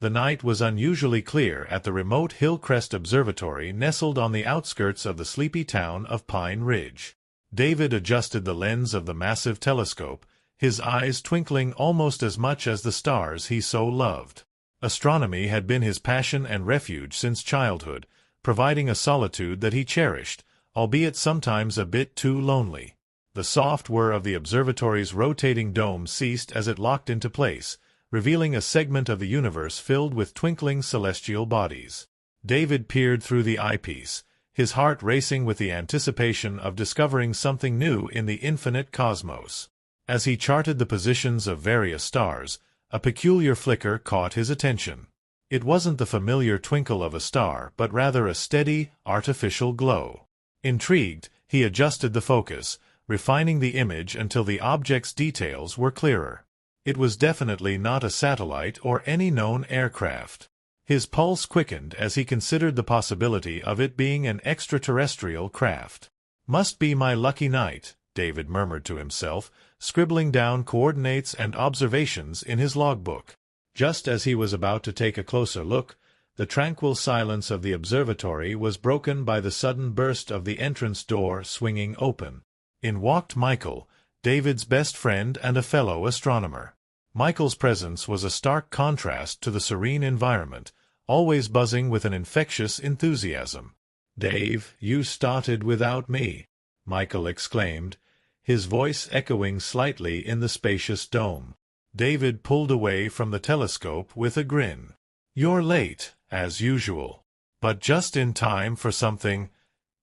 The night was unusually clear at the remote Hillcrest Observatory nestled on the outskirts of the sleepy town of Pine Ridge. David adjusted the lens of the massive telescope, his eyes twinkling almost as much as the stars he so loved. Astronomy had been his passion and refuge since childhood, providing a solitude that he cherished, albeit sometimes a bit too lonely. The soft whir of the observatory's rotating dome ceased as it locked into place, revealing a segment of the universe filled with twinkling celestial bodies. David peered through the eyepiece, his heart racing with the anticipation of discovering something new in the infinite cosmos. As he charted the positions of various stars, a peculiar flicker caught his attention. It wasn't the familiar twinkle of a star, but rather a steady, artificial glow. Intrigued, he adjusted the focus, refining the image until the object's details were clearer. It was definitely not a satellite or any known aircraft. His pulse quickened as he considered the possibility of it being an extraterrestrial craft. "Must be my lucky night," David murmured to himself, scribbling down coordinates and observations in his logbook. Just as he was about to take a closer look, the tranquil silence of the observatory was broken by the sudden burst of the entrance door swinging open. In walked Michael, David's best friend and a fellow astronomer. Michael's presence was a stark contrast to the serene environment, always buzzing with an infectious enthusiasm. "Dave, you started without me," Michael exclaimed, his voice echoing slightly in the spacious dome. David pulled away from the telescope with a grin. "You're late, as usual. But just in time for something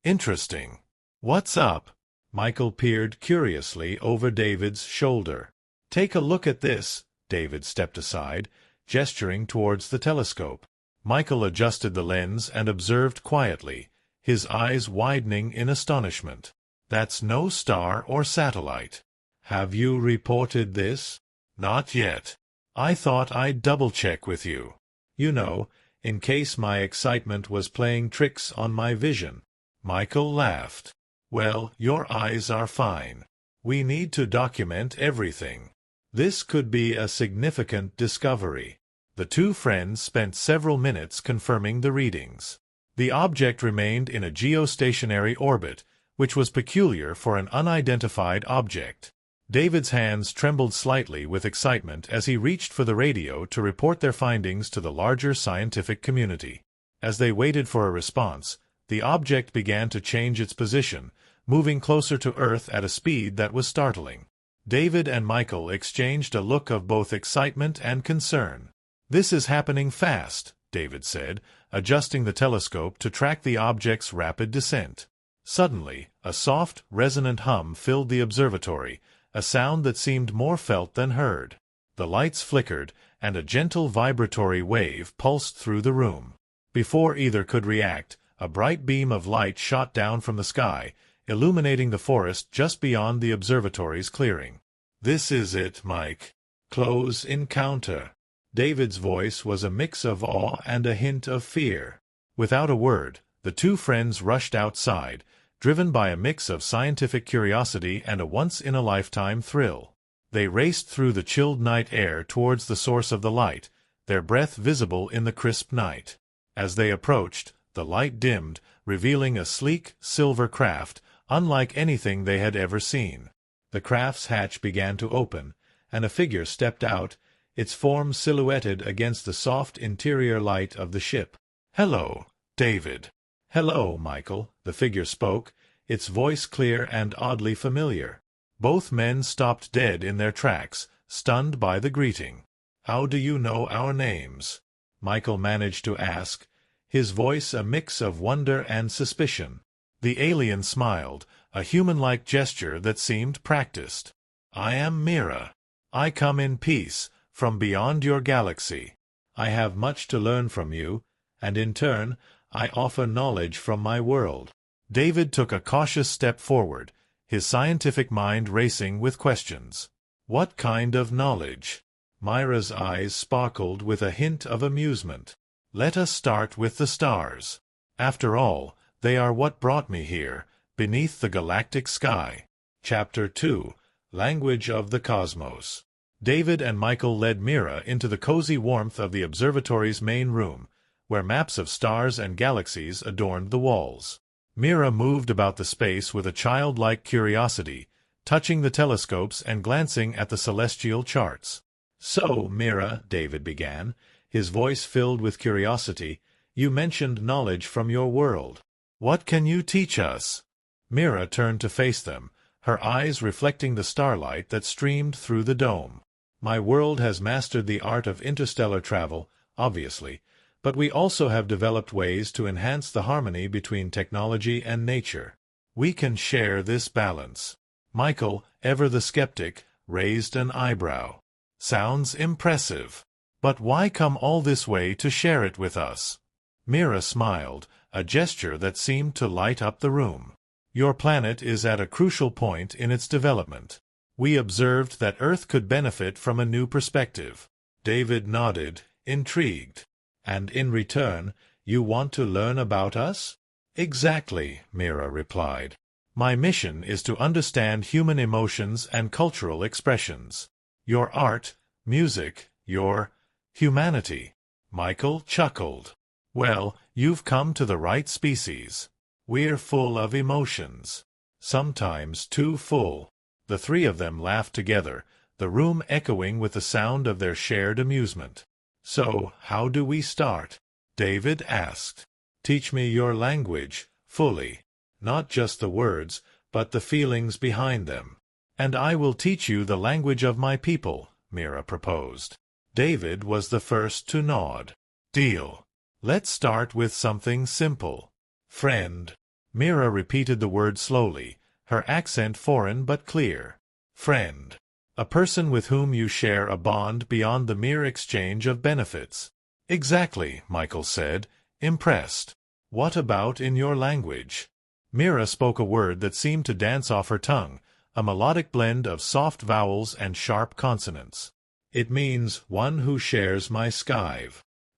interesting." "What's up?" Michael peered curiously over David's shoulder. "Take a look at this." David stepped aside, gesturing towards the telescope. Michael adjusted the lens and observed quietly, his eyes widening in astonishment. "That's no star or satellite." "Have you reported this?" "Not yet. I thought I'd double-check with you. You know, in case my excitement was playing tricks on my vision." Michael laughed. "Well, your eyes are fine. We need to document everything. This could be a significant discovery." The two friends spent several minutes confirming the readings. The object remained in a geostationary orbit, which was peculiar for an unidentified object. David's hands trembled slightly with excitement as he reached for the radio to report their findings to the larger scientific community. As they waited for a response, the object began to change its position, moving closer to Earth at a speed that was startling. David and Michael exchanged a look of both excitement and concern. "This is happening fast," David said, adjusting the telescope to track the object's rapid descent. Suddenly, a soft, resonant hum filled the observatory, a sound that seemed more felt than heard. The lights flickered, and a gentle vibratory wave pulsed through the room. Before either could react, a bright beam of light shot down from the sky, illuminating the forest just beyond the observatory's clearing. "This is it, Mike. Close encounter." David's voice was a mix of awe and a hint of fear. Without a word, the two friends rushed outside, driven by a mix of scientific curiosity and a once-in-a-lifetime thrill. They raced through the chilled night air towards the source of the light, their breath visible in the crisp night. As they approached, the light dimmed, revealing a sleek, silver craft, unlike anything they had ever seen. The craft's hatch began to open, and a figure stepped out, its form silhouetted against the soft interior light of the ship. "Hello, David." "Hello, Michael," the figure spoke, its voice clear and oddly familiar. Both men stopped dead in their tracks, stunned by the greeting. "How do you know our names?" Michael managed to ask, his voice a mix of wonder and suspicion. The alien smiled, a human-like gesture that seemed practiced. "I am Mira. I come in peace, from beyond your galaxy. I have much to learn from you, and in turn, I offer knowledge from my world." David took a cautious step forward, his scientific mind racing with questions. "What kind of knowledge?" Myra's eyes sparkled with a hint of amusement. "Let us start with the stars. After all, they are what brought me here, beneath the galactic sky." Chapter 2: Language of the Cosmos. David and Michael led Mira into the cozy warmth of the observatory's main room, where maps of stars and galaxies adorned the walls. Mira moved about the space with a childlike curiosity, touching the telescopes and glancing at the celestial charts. "So, Mira," David began, his voice filled with curiosity, "you mentioned knowledge from your world. What can you teach us?" Mira turned to face them, her eyes reflecting the starlight that streamed through the dome. "My world has mastered the art of interstellar travel, obviously, but we also have developed ways to enhance the harmony between technology and nature. We can share this balance." Michael, ever the skeptic, raised an eyebrow. "Sounds impressive. But why come all this way to share it with us?" Mira smiled, a gesture that seemed to light up the room. "Your planet is at a crucial point in its development. We observed that Earth could benefit from a new perspective." David nodded, intrigued. "And in return, you want to learn about us?" "Exactly," Mira replied. "My mission is to understand human emotions and cultural expressions. Your art, music, your humanity." Michael chuckled. "Well, you've come to the right species. We're full of emotions. Sometimes too full." The three of them laughed together, the room echoing with the sound of their shared amusement. "So, how do we start?" David asked. "Teach me your language, fully. Not just the words, but the feelings behind them." "And I will teach you the language of my people," Mira proposed. David was the first to nod. "Deal. Let's start with something simple. Friend." Mira repeated the word slowly, her accent foreign but clear. "Friend. A person with whom you share a bond beyond the mere exchange of benefits." "Exactly," Michael said, impressed. "What about in your language?" Mira spoke a word that seemed to dance off her tongue, a melodic blend of soft vowels and sharp consonants. "It means one who shares my sky."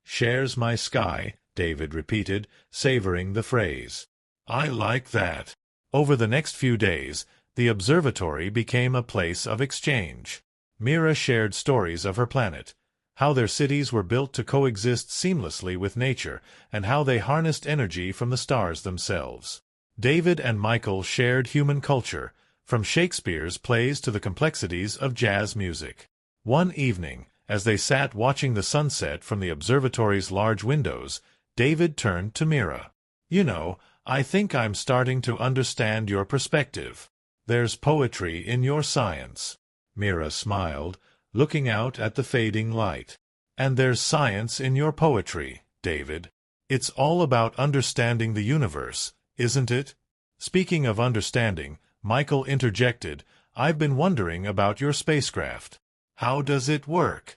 "Shares my sky," David repeated, savoring the phrase. "I like that." Over the next few days, the observatory became a place of exchange. Mira shared stories of her planet, how their cities were built to coexist seamlessly with nature, and how they harnessed energy from the stars themselves. David and Michael shared human culture, from Shakespeare's plays to the complexities of jazz music. One evening, as they sat watching the sunset from the observatory's large windows, David turned to Mira. "You know, I think I'm starting to understand your perspective. There's poetry in your science." Mira smiled, looking out at the fading light. "And there's science in your poetry, David. It's all about understanding the universe, isn't it?" Speaking of understanding, Michael interjected, "I've been wondering about your spacecraft. How does it work?"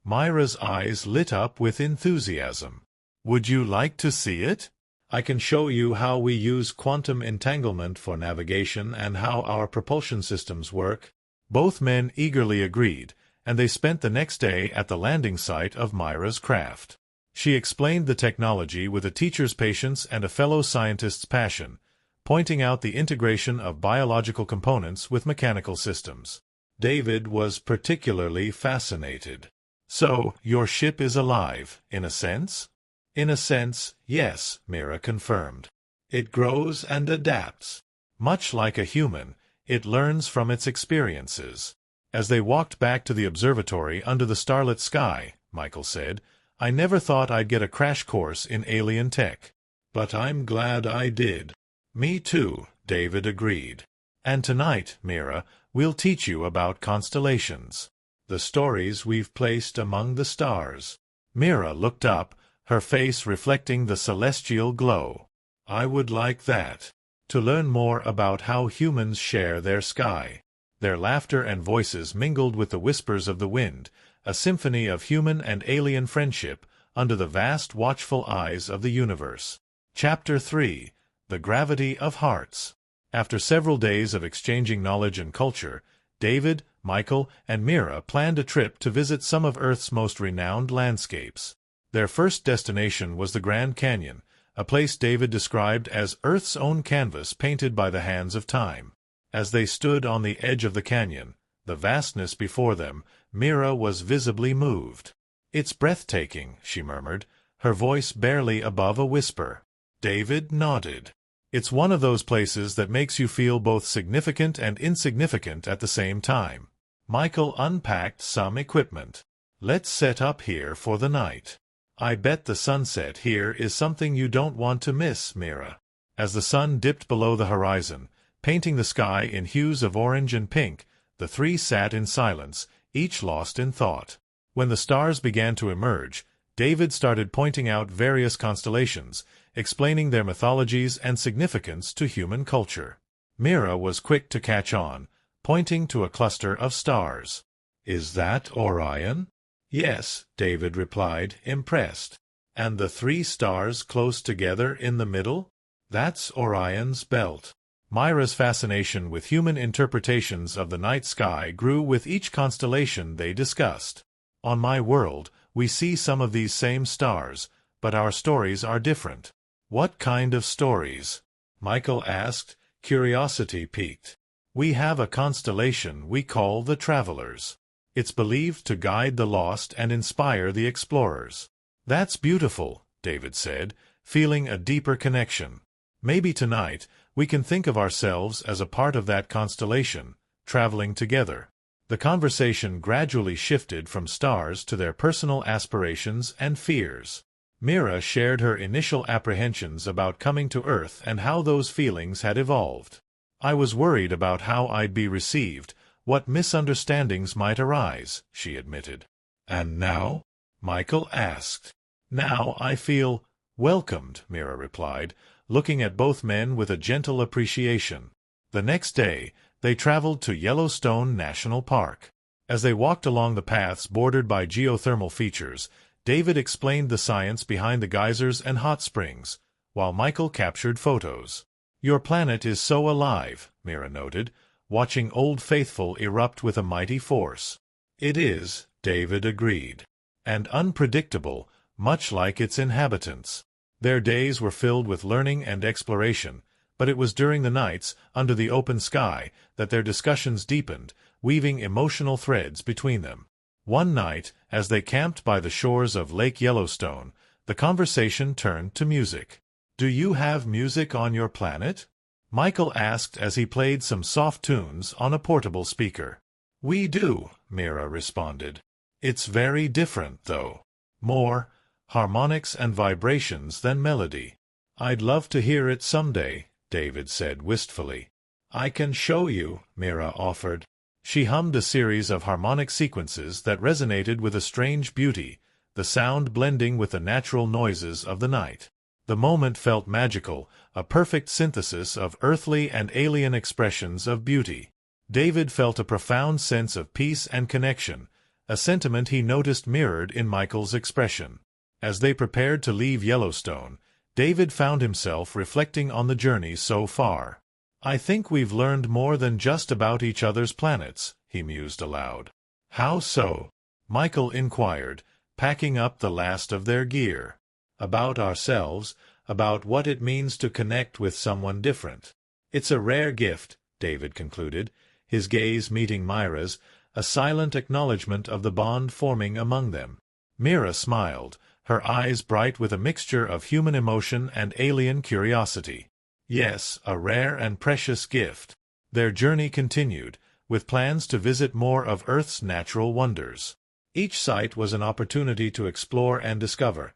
Mira's eyes lit up with enthusiasm. "Would you like to see it? I can show you how we use quantum entanglement for navigation and how our propulsion systems work." Both men eagerly agreed, and they spent the next day at the landing site of Mira's craft. She explained the technology with a teacher's patience and a fellow scientist's passion, pointing out the integration of biological components with mechanical systems. David was particularly fascinated. "So, your ship is alive, in a sense?" "In a sense, yes," Mira confirmed. "It grows and adapts. Much like a human, it learns from its experiences." As they walked back to the observatory under the starlit sky, Michael said, "I never thought I'd get a crash course in alien tech. But I'm glad I did." "Me too," David agreed. "And tonight, Mira, we'll teach you about constellations. The stories we've placed among the stars." Mira looked up, her face reflecting the celestial glow. "I would like that. To learn more about how humans share their sky." Their laughter and voices mingled with the whispers of the wind, a symphony of human and alien friendship under the vast watchful eyes of the universe. Chapter 3. The Gravity of Hearts. After several days of exchanging knowledge and culture, David, Michael, and Mira planned a trip to visit some of Earth's most renowned landscapes. Their first destination was the Grand Canyon, a place David described as Earth's own canvas painted by the hands of time. As they stood on the edge of the canyon, the vastness before them, Mira was visibly moved. "It's breathtaking," she murmured, her voice barely above a whisper. David nodded. "It's one of those places that makes you feel both significant and insignificant at the same time." Michael unpacked some equipment. "Let's set up here for the night. I bet the sunset here is something you don't want to miss, Mira." As the sun dipped below the horizon, painting the sky in hues of orange and pink, the three sat in silence, each lost in thought. When the stars began to emerge, David started pointing out various constellations, explaining their mythologies and significance to human culture. Mira was quick to catch on, pointing to a cluster of stars. "Is that Orion?" "Yes," David replied, impressed. "And the three stars close together in the middle? That's Orion's belt." Mira's fascination with human interpretations of the night sky grew with each constellation they discussed. "On my world, we see some of these same stars, but our stories are different." "What kind of stories?" Michael asked, curiosity piqued. "We have a constellation we call the Travelers. It's believed to guide the lost and inspire the explorers." "That's beautiful," David said, feeling a deeper connection. "Maybe tonight we can think of ourselves as a part of that constellation, traveling together." The conversation gradually shifted from stars to their personal aspirations and fears. Mira shared her initial apprehensions about coming to Earth and how those feelings had evolved. "I was worried about how I'd be received, what misunderstandings might arise," she admitted. "And now?" Michael asked. "Now I feel welcomed," Mira replied, looking at both men with a gentle appreciation. The next day, they traveled to Yellowstone National Park. As they walked along the paths bordered by geothermal features, David explained the science behind the geysers and hot springs, while Michael captured photos. "Your planet is so alive," Mira noted, watching Old Faithful erupt with a mighty force. "It is," David agreed. "And unpredictable, much like its inhabitants." Their days were filled with learning and exploration, but it was during the nights, under the open sky, that their discussions deepened, weaving emotional threads between them. One night, as they camped by the shores of Lake Yellowstone, the conversation turned to music. "Do you have music on your planet?" Michael asked as he played some soft tunes on a portable speaker. "We do," Mira responded. "It's very different, though. More harmonics and vibrations than melody." "I'd love to hear it someday," David said wistfully. "I can show you," Mira offered. She hummed a series of harmonic sequences that resonated with a strange beauty, the sound blending with the natural noises of the night. The moment felt magical, a perfect synthesis of earthly and alien expressions of beauty. David felt a profound sense of peace and connection, a sentiment he noticed mirrored in Michael's expression. As they prepared to leave Yellowstone, David found himself reflecting on the journey so far. "I think we've learned more than just about each other's planets," he mused aloud. "How so?" Michael inquired, packing up the last of their gear. "About ourselves, about what it means to connect with someone different. It's a rare gift," David concluded, his gaze meeting Mira's, a silent acknowledgment of the bond forming among them. Mira smiled, her eyes bright with a mixture of human emotion and alien curiosity. "Yes, a rare and precious gift." Their journey continued, with plans to visit more of Earth's natural wonders. Each site was an opportunity to explore and discover,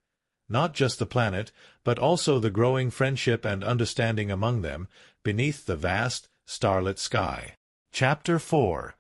not just the planet, but also the growing friendship and understanding among them, beneath the vast, starlit sky. Chapter 4.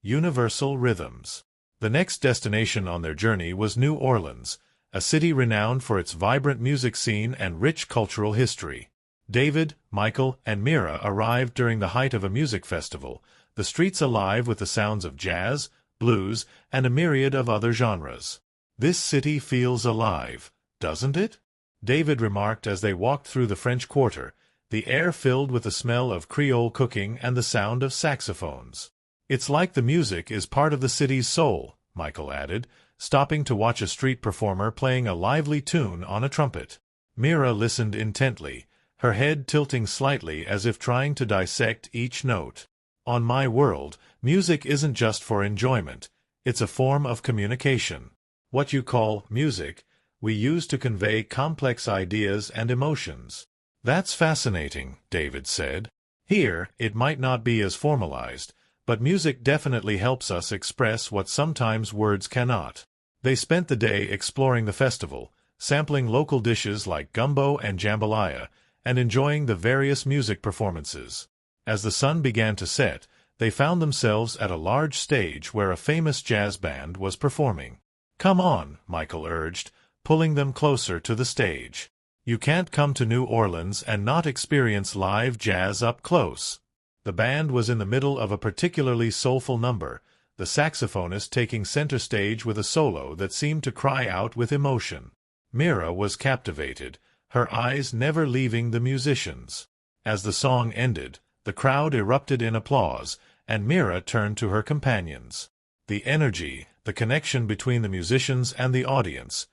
Universal Rhythms. The next destination on their journey was New Orleans, a city renowned for its vibrant music scene and rich cultural history. David, Michael, and Mira arrived during the height of a music festival, the streets alive with the sounds of jazz, blues, and a myriad of other genres. "This city feels alive, doesn't it?" David remarked as they walked through the French Quarter, the air filled with the smell of Creole cooking and the sound of saxophones. "It's like the music is part of the city's soul," Michael added, stopping to watch a street performer playing a lively tune on a trumpet. Mira listened intently, her head tilting slightly as if trying to dissect each note. On my world, music isn't just for enjoyment, it's a form of communication. What you call music, we use to convey complex ideas and emotions. That's fascinating, David said. Here, it might not be as formalized, but music definitely helps us express what sometimes words cannot. They spent the day exploring the festival, sampling local dishes like gumbo and jambalaya, and enjoying the various music performances. As the sun began to set, they found themselves at a large stage where a famous jazz band was performing. "Come on," Michael urged, pulling them closer to the stage. "You can't come to New Orleans and not experience live jazz up close." The band was in the middle of a particularly soulful number, the saxophonist taking center stage with a solo that seemed to cry out with emotion. Mira was captivated, her eyes never leaving the musicians. As the song ended, the crowd erupted in applause, and Mira turned to her companions. The energy, the connection between the musicians and the audience.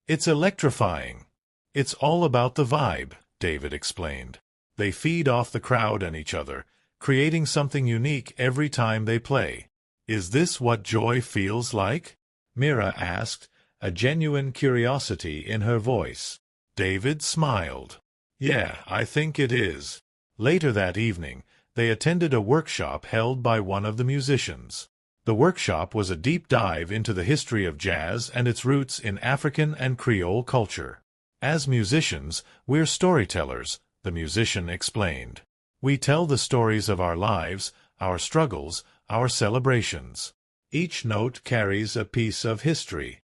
"It's electrifying." "It's all about the vibe," David explained. "They feed off the crowd and each other, creating something unique every time they play." "Is this what joy feels like?" Mira asked, a genuine curiosity in her voice. David smiled. "Yeah, I think it is." Later that evening, they attended a workshop held by one of the musicians. The workshop was a deep dive into the history of jazz and its roots in African and Creole culture. "As musicians, we're storytellers," the musician explained. "We tell the stories of our lives, our struggles, our celebrations. Each note carries a piece of history."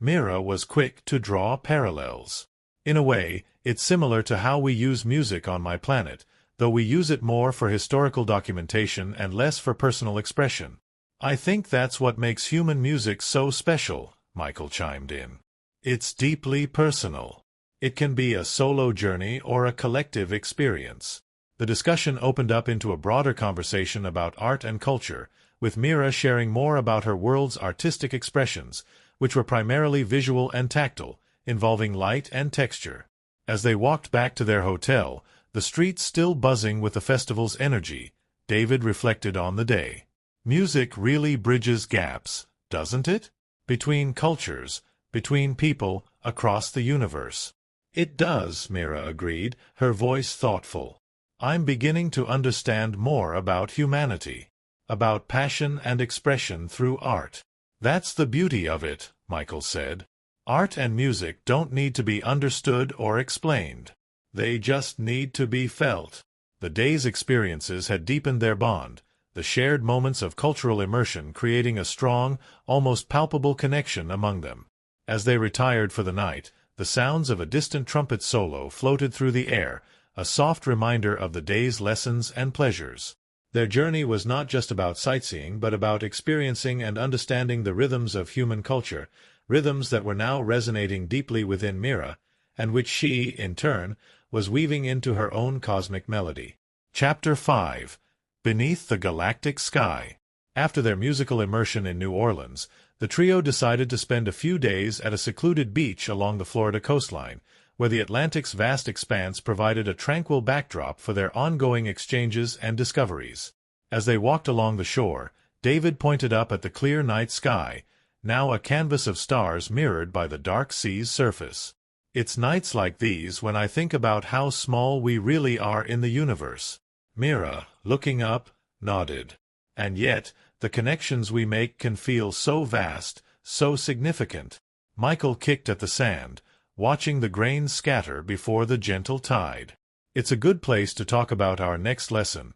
Mira was quick to draw parallels. "In a way, it's similar to how we use music on my planet, though we use it more for historical documentation and less for personal expression." "I think that's what makes human music so special," Michael chimed in. "It's deeply personal. It can be a solo journey or a collective experience." The discussion opened up into a broader conversation about art and culture, with Mira sharing more about her world's artistic expressions, which were primarily visual and tactile, involving light and texture. As they walked back to their hotel, the streets still buzzing with the festival's energy, David reflected on the day. Music really bridges gaps, doesn't it? Between cultures, between people, across the universe. "It does," Mira agreed, her voice thoughtful. "I'm beginning to understand more about humanity, about passion and expression through art." "That's the beauty of it," Michael said. "Art and music don't need to be understood or explained. They just need to be felt." The day's experiences had deepened their bond, the shared moments of cultural immersion creating a strong, almost palpable connection among them. As they retired for the night, the sounds of a distant trumpet solo floated through the air, a soft reminder of the day's lessons and pleasures. Their journey was not just about sightseeing but about experiencing and understanding the rhythms of human culture, rhythms that were now resonating deeply within Mira, and which she, in turn, was weaving into her own cosmic melody. Chapter 5. Beneath the Galactic Sky. After their musical immersion in New Orleans, the trio decided to spend a few days at a secluded beach along the Florida coastline, where the Atlantic's vast expanse provided a tranquil backdrop for their ongoing exchanges and discoveries. As they walked along the shore, David pointed up at the clear night sky, now a canvas of stars mirrored by the dark sea's surface. "It's nights like these when I think about how small we really are in the universe." Mira, looking up, nodded. "And yet, the connections we make can feel so vast, so significant." Michael kicked at the sand, watching the grains scatter before the gentle tide. "It's a good place to talk about our next lesson,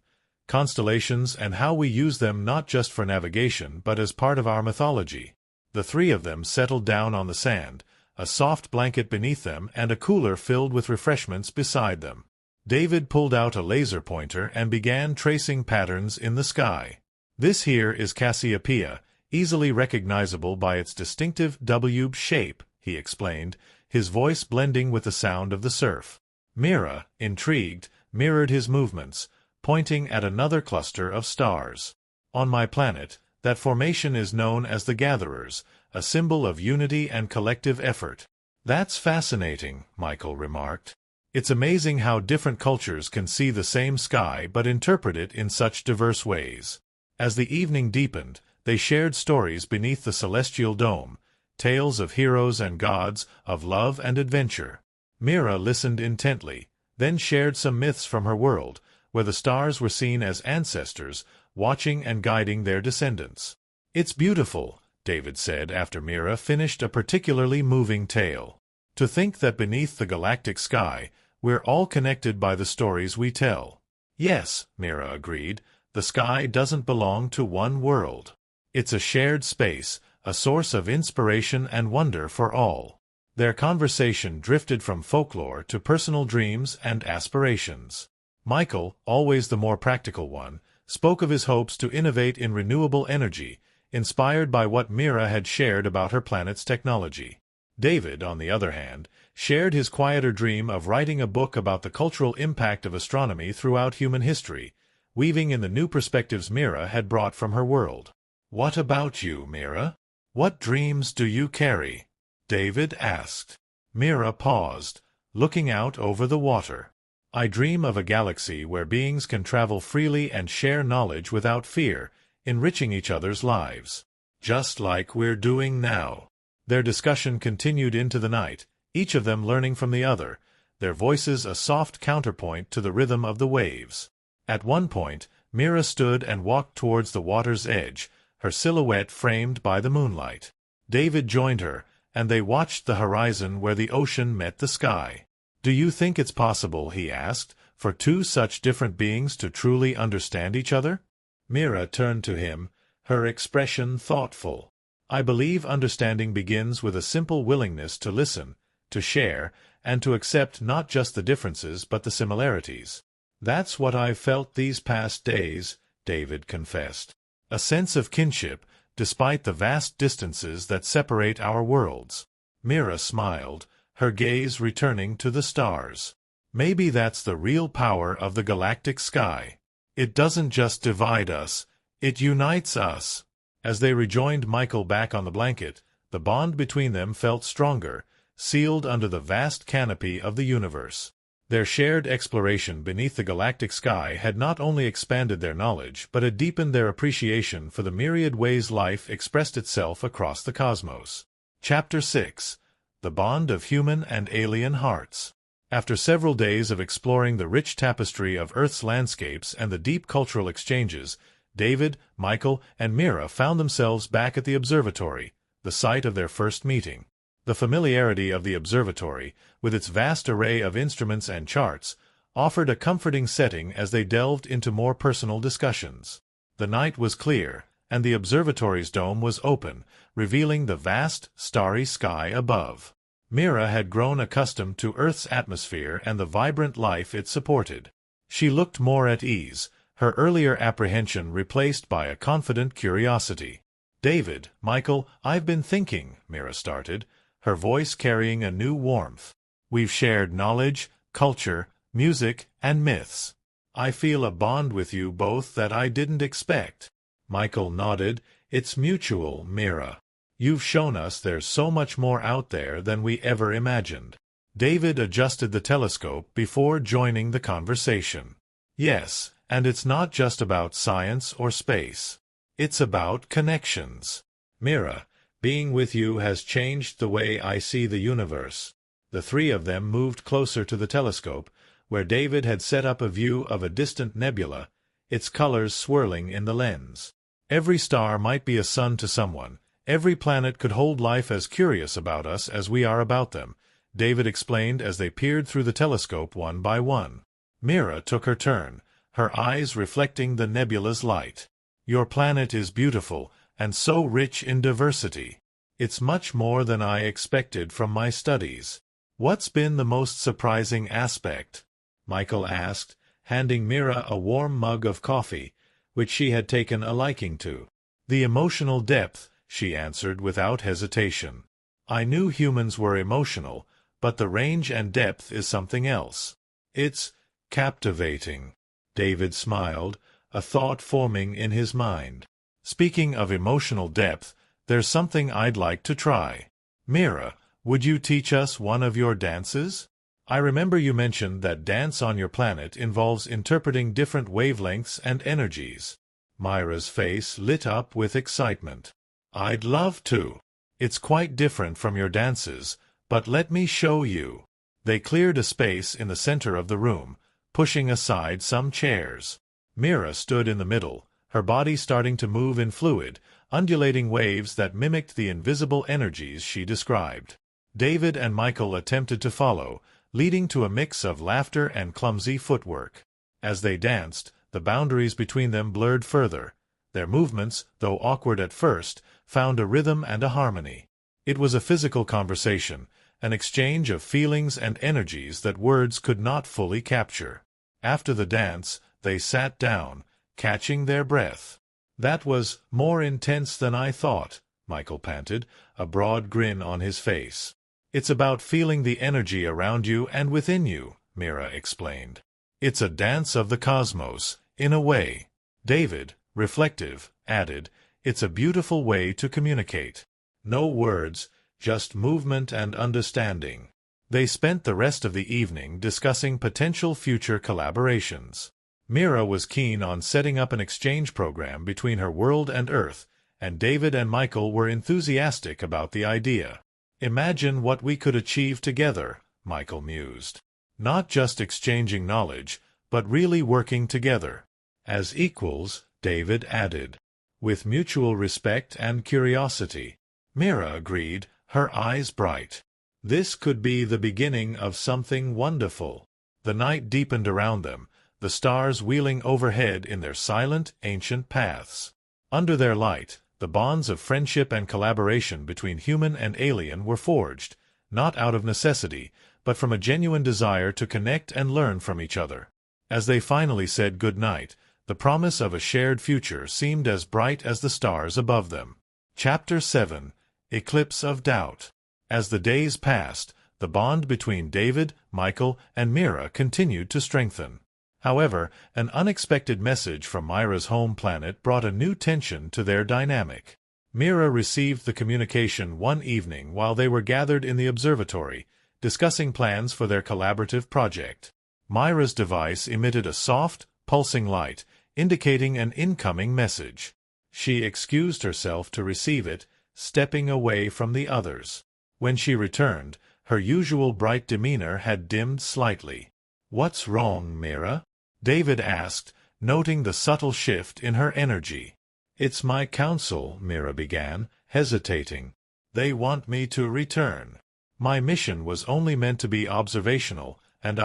constellations and how we use them not just for navigation but as part of our mythology." The three of them settled down on the sand, a soft blanket beneath them and a cooler filled with refreshments beside them. David pulled out a laser pointer and began tracing patterns in the sky. "This here is Cassiopeia, easily recognizable by its distinctive W shape," he explained, his voice blending with the sound of the surf. Mira, intrigued, mirrored his movements, pointing at another cluster of stars. "On my planet, That formation is known as the Gatherers, a symbol of unity and collective effort. That's fascinating, Michael remarked. It's amazing how different cultures can see the same sky but interpret it in such diverse ways. As the evening deepened, they shared stories beneath the celestial dome, tales of heroes and gods, of love and adventure. Mira listened intently, then shared some myths from her world, where the stars were seen as ancestors, watching and guiding their descendants. "It's beautiful," David said after Mira finished a particularly moving tale. "To think that beneath the galactic sky, we're all connected by the stories we tell." "Yes," Mira agreed, "the sky doesn't belong to one world. It's a shared space, a source of inspiration and wonder for all." Their conversation drifted from folklore to personal dreams and aspirations. Michael, always the more practical one, spoke of his hopes to innovate in renewable energy, inspired by what Mira had shared about her planet's technology. David, on the other hand, shared his quieter dream of writing a book about the cultural impact of astronomy throughout human history, weaving in the new perspectives Mira had brought from her world. "What about you, Mira? What dreams do you carry?" David asked. Mira paused, looking out over the water. "I dream of a galaxy where beings can travel freely and share knowledge without fear, enriching each other's lives. Just like we're doing now." Their discussion continued into the night, each of them learning from the other, their voices a soft counterpoint to the rhythm of the waves. At one point, Mira stood and walked towards the water's edge, her silhouette framed by the moonlight. David joined her, and they watched the horizon where the ocean met the sky. "Do you think it's possible," he asked, "for two such different beings to truly understand each other?" Mira turned to him, her expression thoughtful. "I believe understanding begins with a simple willingness to listen, to share, and to accept not just the differences but the similarities." "That's what I've felt these past days," David confessed. "A sense of kinship, despite the vast distances that separate our worlds." Mira smiled, her gaze returning to the stars. "Maybe that's the real power of the galactic sky. It doesn't just divide us, it unites us." As they rejoined Michael back on the blanket, the bond between them felt stronger, sealed under the vast canopy of the universe. Their shared exploration beneath the galactic sky had not only expanded their knowledge, but had deepened their appreciation for the myriad ways life expressed itself across the cosmos. Chapter 6. The Bond of Human and Alien Hearts. After several days of exploring the rich tapestry of Earth's landscapes and the deep cultural exchanges, David, Michael, and Mira found themselves back at the observatory, the site of their first meeting. The familiarity of the observatory, with its vast array of instruments and charts, offered a comforting setting as they delved into more personal discussions. The night was clear, and the observatory's dome was open, revealing the vast, starry sky above. Mira had grown accustomed to Earth's atmosphere and the vibrant life it supported. She looked more at ease, her earlier apprehension replaced by a confident curiosity. "David, Michael, I've been thinking," Mira started, her voice carrying a new warmth. "We've shared knowledge, culture, music, and myths. I feel a bond with you both that I didn't expect." Michael nodded. "It's mutual, Mira. You've shown us there's so much more out there than we ever imagined." David adjusted the telescope before joining the conversation. "Yes, and it's not just about science or space. It's about connections. Mira, being with you has changed the way I see the universe." The three of them moved closer to the telescope, where David had set up a view of a distant nebula, its colors swirling in the lens. Every star might be a sun to someone. Every planet could hold life as curious about us as we are about them, David explained as they peered through the telescope one by one. Mira took her turn, her eyes reflecting the nebula's light. "Your planet is beautiful, and so rich in diversity. It's much more than I expected from my studies." "What's been the most surprising aspect?" Michael asked, handing Mira a warm mug of coffee, which she had taken a liking to. "The emotional depth," she answered without hesitation. "I knew humans were emotional, but the range and depth is something else. It's captivating." David smiled, a thought forming in his mind. Speaking of emotional depth, there's something I'd like to try. Mira, would you teach us one of your dances? I remember you mentioned that dance on your planet involves interpreting different wavelengths and energies. Myra's face lit up with excitement. I'd love to. It's quite different from your dances, but let me show you. They cleared a space in the center of the room, pushing aside some chairs. Mira stood in the middle, her body starting to move in fluid, undulating waves that mimicked the invisible energies she described. David and Michael attempted to follow, leading to a mix of laughter and clumsy footwork. As they danced, the boundaries between them blurred further. Their movements, though awkward at first, found a rhythm and a harmony. It was a physical conversation, an exchange of feelings and energies that words could not fully capture. After the dance, they sat down, catching their breath. "That was more intense than I thought," Michael panted, a broad grin on his face. "It's about feeling the energy around you and within you," Mira explained. "It's a dance of the cosmos, in a way." David, reflective, added, "It's a beautiful way to communicate. No words, just movement and understanding." They spent the rest of the evening discussing potential future collaborations. Mira was keen on setting up an exchange program between her world and Earth, and David and Michael were enthusiastic about the idea. "Imagine what we could achieve together," Michael mused. "Not just exchanging knowledge, but really working together." "As equals," David added. "With mutual respect and curiosity." Mira agreed, her eyes bright. This could be the beginning of something wonderful. The night deepened around them, the stars wheeling overhead in their silent, ancient paths. Under their light, the bonds of friendship and collaboration between human and alien were forged, not out of necessity, but from a genuine desire to connect and learn from each other. As they finally said good night, the promise of a shared future seemed as bright as the stars above them. Chapter 7: Eclipse of Doubt. As the days passed, the bond between David, Michael, and Mira continued to strengthen. However, an unexpected message from Myra's home planet brought a new tension to their dynamic. Mira received the communication one evening while they were gathered in the observatory, discussing plans for their collaborative project. Myra's device emitted a soft, pulsing light, indicating an incoming message. She excused herself to receive it, stepping away from the others. When she returned, her usual bright demeanor had dimmed slightly. "What's wrong, Mira?" David asked, noting the subtle shift in her energy. "It's my council," Mira began, hesitating. "They want me to return. My mission was only meant to be observational, and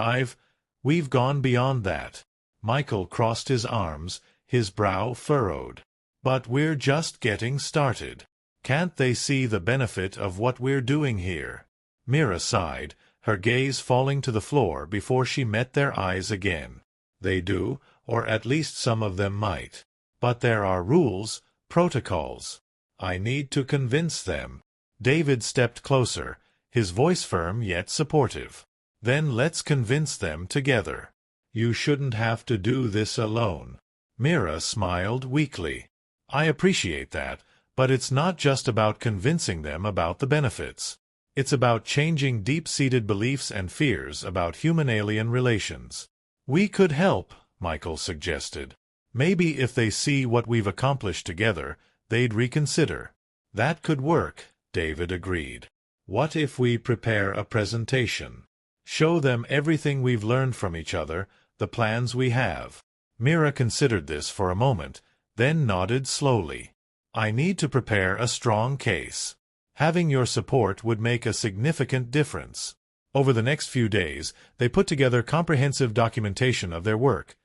we've gone beyond that." Michael crossed his arms, his brow furrowed. "But we're just getting started. Can't they see the benefit of what we're doing here?" Mira sighed, her gaze falling to the floor before she met their eyes again. "They do, or at least some of them might. But there are rules, protocols. I need to convince them." David stepped closer, his voice firm yet supportive. "Then let's convince them together. You shouldn't have to do this alone." Mira smiled weakly. "I appreciate that, but it's not just about convincing them about the benefits. It's about changing deep-seated beliefs and fears about human-alien relations." "We could help," Michael suggested. "Maybe if they see what we've accomplished together, they'd reconsider." "That could work," David agreed. "What if we prepare a presentation? Show them everything we've learned from each other, the plans we have." Mira considered this for a moment, then nodded slowly. "I need to prepare a strong case. Having your support would make a significant difference." Over the next few days, they put together comprehensive documentation of their work,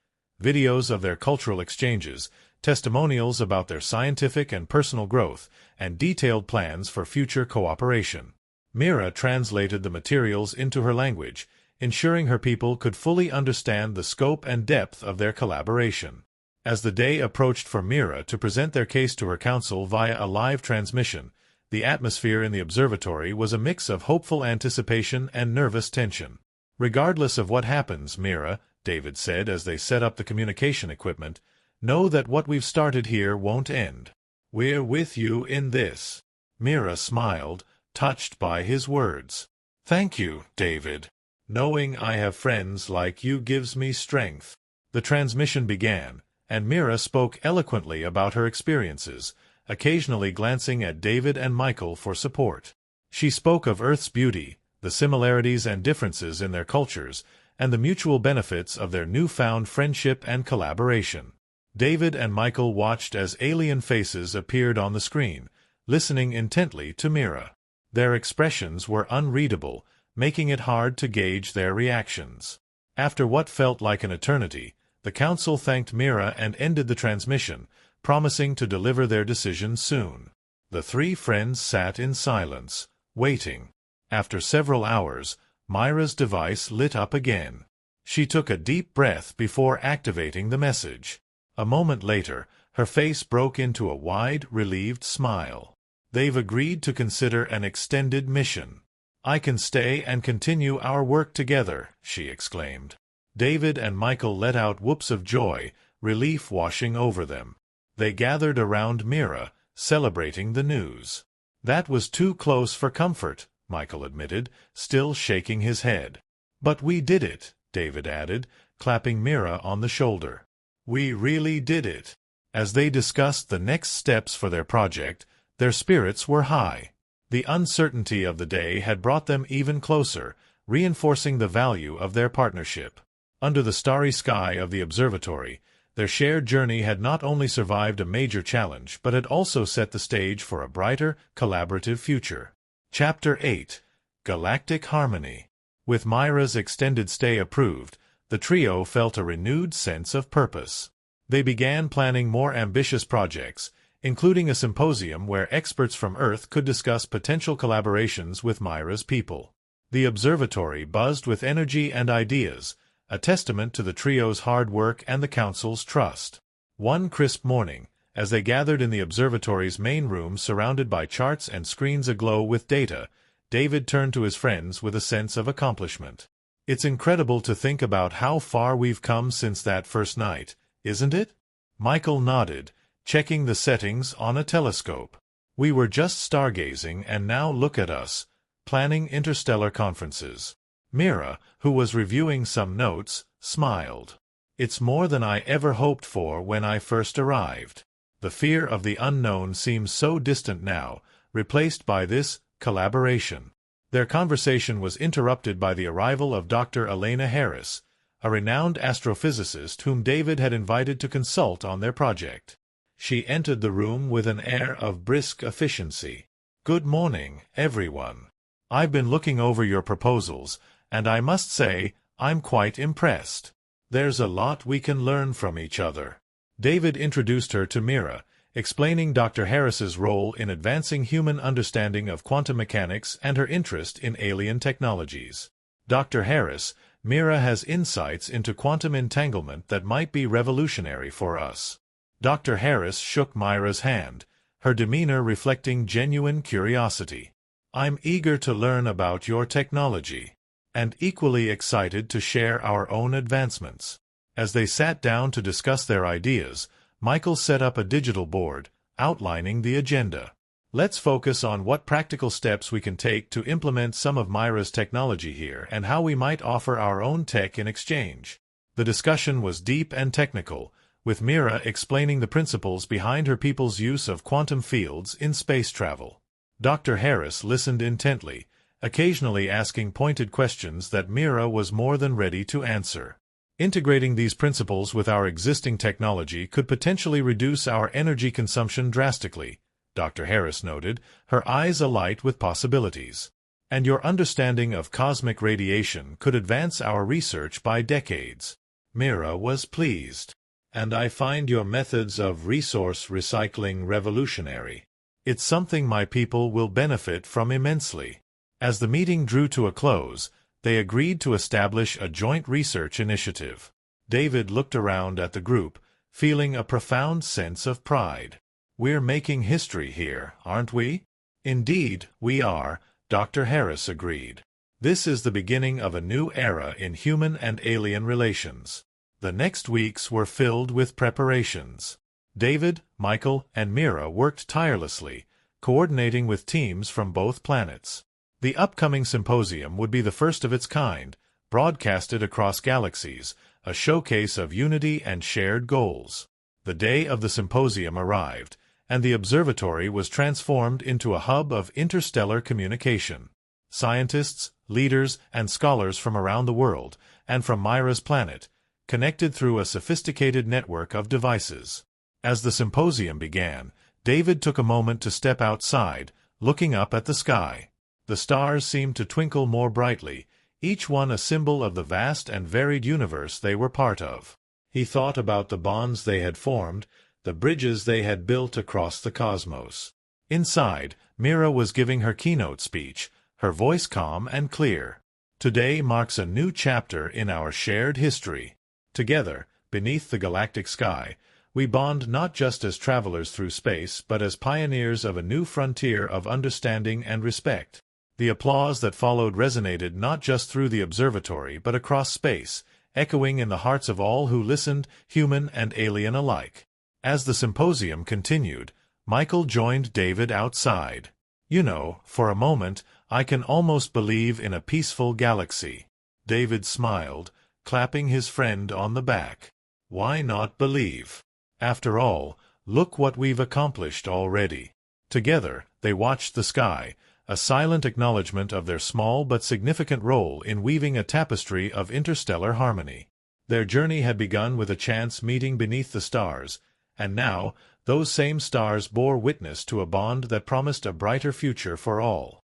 videos of their cultural exchanges, testimonials about their scientific and personal growth, and detailed plans for future cooperation. Mira translated the materials into her language, ensuring her people could fully understand the scope and depth of their collaboration. As the day approached for Mira to present their case to her council via a live transmission, the atmosphere in the observatory was a mix of hopeful anticipation and nervous tension. "Regardless of what happens, Mira," David said as they set up the communication equipment, "know that what we've started here won't end. "We're with you in this." Mira smiled, touched by his words. "Thank you, David. Knowing I have friends like you gives me strength." The transmission began, and Mira spoke eloquently about her experiences, occasionally glancing at David and Michael for support. She spoke of Earth's beauty, the similarities and differences in their cultures, and the mutual benefits of their newfound friendship and collaboration. David and Michael watched as alien faces appeared on the screen, listening intently to Mira. Their expressions were unreadable, making it hard to gauge their reactions. After what felt like an eternity, the council thanked Mira and ended the transmission, promising to deliver their decision soon. The three friends sat in silence, waiting. After several hours, Myra's device lit up again. She took a deep breath before activating the message. A moment later, her face broke into a wide, relieved smile. "They've agreed to consider an extended mission. I can stay and continue our work together," she exclaimed. David and Michael let out whoops of joy, relief washing over them. They gathered around Mira, celebrating the news. "That was too close for comfort," Michael admitted, still shaking his head. "But we did it," David added, clapping Mira on the shoulder. "We really did it." As they discussed the next steps for their project, their spirits were high. The uncertainty of the day had brought them even closer, reinforcing the value of their partnership. Under the starry sky of the observatory, their shared journey had not only survived a major challenge but had also set the stage for a brighter, collaborative future. Chapter 8. Galactic Harmony. With Myra's extended stay approved, the trio felt a renewed sense of purpose. They began planning more ambitious projects, including a symposium where experts from Earth could discuss potential collaborations with Myra's people. The observatory buzzed with energy and ideas, a testament to the trio's hard work and the council's trust. One crisp morning, as they gathered in the observatory's main room surrounded by charts and screens aglow with data, David turned to his friends with a sense of accomplishment. "It's incredible to think about how far we've come since that first night, isn't it?" Michael nodded, checking the settings on a telescope. "We were just stargazing and now look at us, planning interstellar conferences." Mira, who was reviewing some notes, smiled. "It's more than I ever hoped for when I first arrived." The fear of the unknown seems so distant now, replaced by this collaboration. Their conversation was interrupted by the arrival of Dr. Elena Harris, a renowned astrophysicist whom David had invited to consult on their project. She entered the room with an air of brisk efficiency. "Good morning, everyone. I've been looking over your proposals, and I must say, I'm quite impressed. There's a lot we can learn from each other." David introduced her to Mira, explaining Dr. Harris's role in advancing human understanding of quantum mechanics and her interest in alien technologies. "Dr. Harris, Mira has insights into quantum entanglement that might be revolutionary for us." Dr. Harris shook Myra's hand, her demeanor reflecting genuine curiosity. "I'm eager to learn about your technology, and equally excited to share our own advancements." As they sat down to discuss their ideas, Michael set up a digital board, outlining the agenda. "Let's focus on what practical steps we can take to implement some of Myra's technology here and how we might offer our own tech in exchange." The discussion was deep and technical, with Mira explaining the principles behind her people's use of quantum fields in space travel. Dr. Harris listened intently, occasionally asking pointed questions that Mira was more than ready to answer. "Integrating these principles with our existing technology could potentially reduce our energy consumption drastically," Dr. Harris noted, her eyes alight with possibilities. "And your understanding of cosmic radiation could advance our research by decades." Mira was pleased. "And I find your methods of resource recycling revolutionary. It's something my people will benefit from immensely." As the meeting drew to a close, they agreed to establish a joint research initiative. David looked around at the group, feeling a profound sense of pride. "We're making history here, aren't we?" "Indeed, we are," Dr. Harris agreed. "This is the beginning of a new era in human and alien relations." The next weeks were filled with preparations. David, Michael, and Mira worked tirelessly, coordinating with teams from both planets. The upcoming symposium would be the first of its kind, broadcasted across galaxies, a showcase of unity and shared goals. The day of the symposium arrived, and the observatory was transformed into a hub of interstellar communication. Scientists, leaders, and scholars from around the world, and from Mira's planet, connected through a sophisticated network of devices. As the symposium began, David took a moment to step outside, looking up at the sky. The stars seemed to twinkle more brightly, each one a symbol of the vast and varied universe they were part of. He thought about the bonds they had formed, the bridges they had built across the cosmos. Inside, Mira was giving her keynote speech, her voice calm and clear. Today marks a new chapter in our shared history. Together, beneath the galactic sky, we bond not just as travelers through space but as pioneers of a new frontier of understanding and respect. The applause that followed resonated not just through the observatory but across space, echoing in the hearts of all who listened, human and alien alike. As the symposium continued, Michael joined David outside. "You know, for a moment, I can almost believe in a peaceful galaxy." David smiled, clapping his friend on the back. "Why not believe? After all, look what we've accomplished already." Together, they watched the sky, a silent acknowledgement of their small but significant role in weaving a tapestry of interstellar harmony. Their journey had begun with a chance meeting beneath the stars, and now those same stars bore witness to a bond that promised a brighter future for all.